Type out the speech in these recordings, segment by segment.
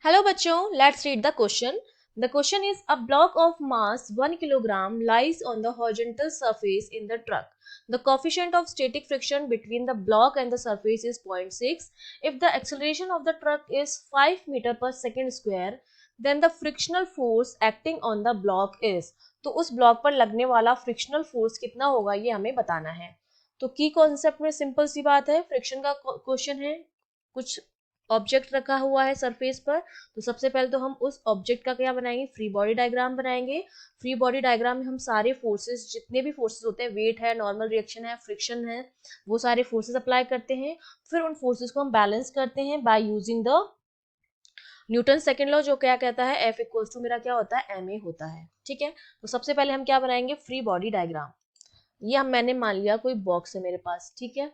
Hello bachcho, let's read the question. The question is a block of mass 1 kilogram lies on the horizontal surface in the truck. The coefficient of static friction between the block and the surface is 0.6. If the acceleration of the truck is 5 meter per second square, then the frictional force acting on the block is. तो उस block पर लगने वाला frictional force कितना होगा ये हमें बताना है. तो की कॉन्सेप्ट में सिंपल सी बात है, फ्रिक्शन का क्वेश्चन है, कुछ ऑब्जेक्ट रखा हुआ है सरफेस पर. तो सबसे पहले तो हम उस ऑब्जेक्ट का क्या बनाएंगे, फ्री बॉडी डायग्राम बनाएंगे. फ्री बॉडी डायग्राम में हम सारे फोर्सेस, जितने भी फोर्सेस होते हैं, वेट है, नॉर्मल रिएक्शन है, फ्रिक्शन है, वो सारे फोर्सेस अप्लाई करते हैं. फिर उन फोर्सेस को हम बैलेंस करते हैं by using the Newton second law, जो क्या कहता है एफ इक्वल्स टू मेरा क्या होता है ma होता है. ठीक है, तो सबसे पहले हम क्या बनाएंगे, फ्री बॉडी डायग्राम. ये हम मैंने मान लिया कोई बॉक्स है मेरे पास. ठीक है,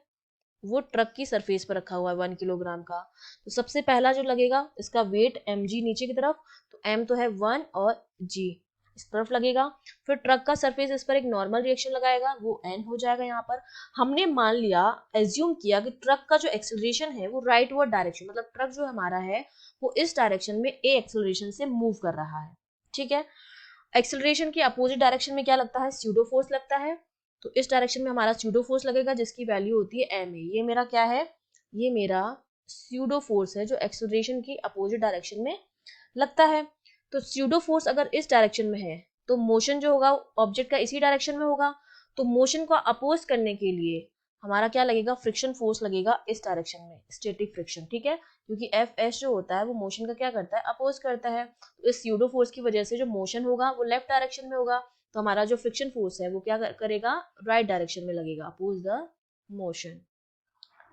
वो ट्रक की सरफेस पर रखा हुआ है 1 किलोग्राम का. तो सबसे पहला जो लगेगा इसका वेट mg नीचे की तरफ, तो m तो है 1 और g इस तरफ लगेगा. फिर ट्रक का सरफेस इस पर एक नॉर्मल रिएक्शन लगाएगा, वो n हो जाएगा. यहाँ पर हमने मान लिया, एज्यूम किया कि ट्रक का जो एक्सेलरेशन है वो राइट वर्ड डायरेक्शन, मतलब ट्रक जो हमारा है वो इस डायरेक्शन में a एक्सेलरेशन से मूव कर रहा है. ठीक है, एक्सेलरेशन की अपोजिट डायरेक्शन में क्या लगता है, स्यूडो फोर्स लगता है. तो इस डायरेक्शन में हमारा स्यूडो फोर्स लगेगा जिसकी वैल्यू होती है ma. ये मेरा क्या है, ये मेरा स्यूडो फोर्स है जो एक्सेलरेशन की अपोजिट डायरेक्शन में लगता है. तो स्यूडो फोर्स अगर इस डायरेक्शन में है तो मोशन जो होगा ऑब्जेक्ट का इसी डायरेक्शन में होगा. तो मोशन को अपोज करने के लिए हमारा क्या लगेगा, फ्रिक्शन फोर्स लगेगा इस डायरेक्शन में, स्टैटिक फ्रिक्शन. ठीक है, क्योंकि एफ एस जो होता है वो मोशन का क्या करता है, अपोज करता है. तो इस स्यूडो फोर्स की वजह से जो मोशन होगा वो लेफ्ट डायरेक्शन में होगा. तो हमारा जो फ्रिक्शन फोर्स है वो क्या करेगा, राइट डायरेक्शन में लगेगा, अपोज द मोशन.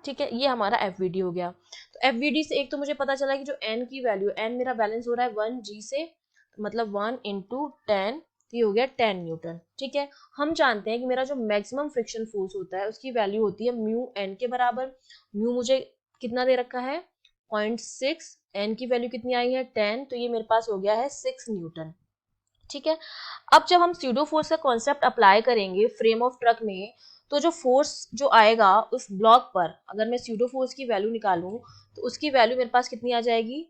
ठीक है, ये हमारा एफ हो गया. तो एफ से एक तो मुझे पता चला कि जो एन की वैल्यू, एन मेरा बैलेंस हो रहा है 1g से, तो मतलब 1 इंटू 10, ये हो गया 10 न्यूटन. ठीक है, हम जानते हैं कि मेरा जो मैक्सिमम फ्रिक्शन फोर्स होता है उसकी वैल्यू होती है म्यू एन के बराबर. म्यू मुझे कितना दे रखा है, 0.6, एन की वैल्यू कितनी आई है 10, तो ये मेरे पास हो गया है 6 न्यूटन. ठीक है, अब जब हम स्यूडो फोर्स का कॉन्सेप्ट अप्लाई करेंगे फ्रेम ऑफ ट्रक में, तो जो फोर्स जो आएगा उस ब्लॉक पर, अगर मैं स्यूडो फोर्स की वैल्यू निकालूं तो उसकी वैल्यू मेरे पास कितनी आ जाएगी,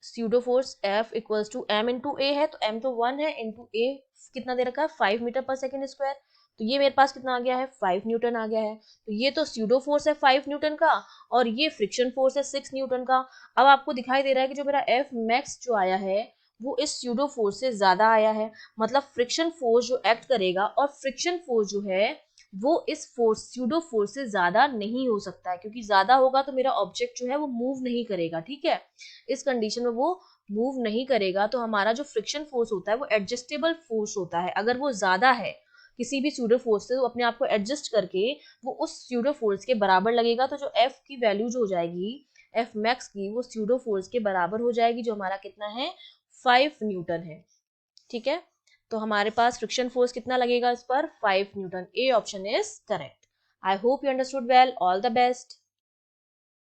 pseudo force F equals to m into a है, तो m तो 1 है, इंटू ए कितना दे रखा है 5 मीटर पर सेकेंड स्क्वायर. तो ये मेरे पास कितना आ गया है, 5 न्यूटन आ गया है. तो ये तो स्यूडो फोर्स है 5 न्यूटन का, और ये फ्रिक्शन फोर्स है 6 न्यूटन का. अब आपको दिखाई दे रहा है कि जो मेरा F मैक्स जो आया है वो इस स्यूडो फोर्स से ज्यादा आया है. मतलब फ्रिक्शन फोर्स जो एक्ट करेगा, और फ्रिक्शन फोर्स जो है वो इस फोर्स स्यूडो फोर्स से ज्यादा नहीं हो सकता है, क्योंकि ज्यादा होगा तो मेरा ऑब्जेक्ट जो है वो मूव नहीं करेगा. ठीक है, इस कंडीशन में वो मूव नहीं करेगा. तो हमारा जो फ्रिक्शन फोर्स होता है वो एडजस्टेबल फोर्स होता है. अगर वो ज्यादा है किसी भी स्यूडो फोर्स से, तो अपने आप को एडजस्ट करके वो उस स्यूडो फोर्स के बराबर लगेगा. तो जो एफ की वैल्यू जो हो जाएगी, एफ मैक्स की, वो स्यूडो फोर्स के बराबर हो जाएगी, जो हमारा कितना है 5 न्यूटन है. ठीक है, तो हमारे पास फ्रिक्शन फोर्स कितना लगेगा इस पर, 5 Newton. A option is correct. I hope you understood well. All the best.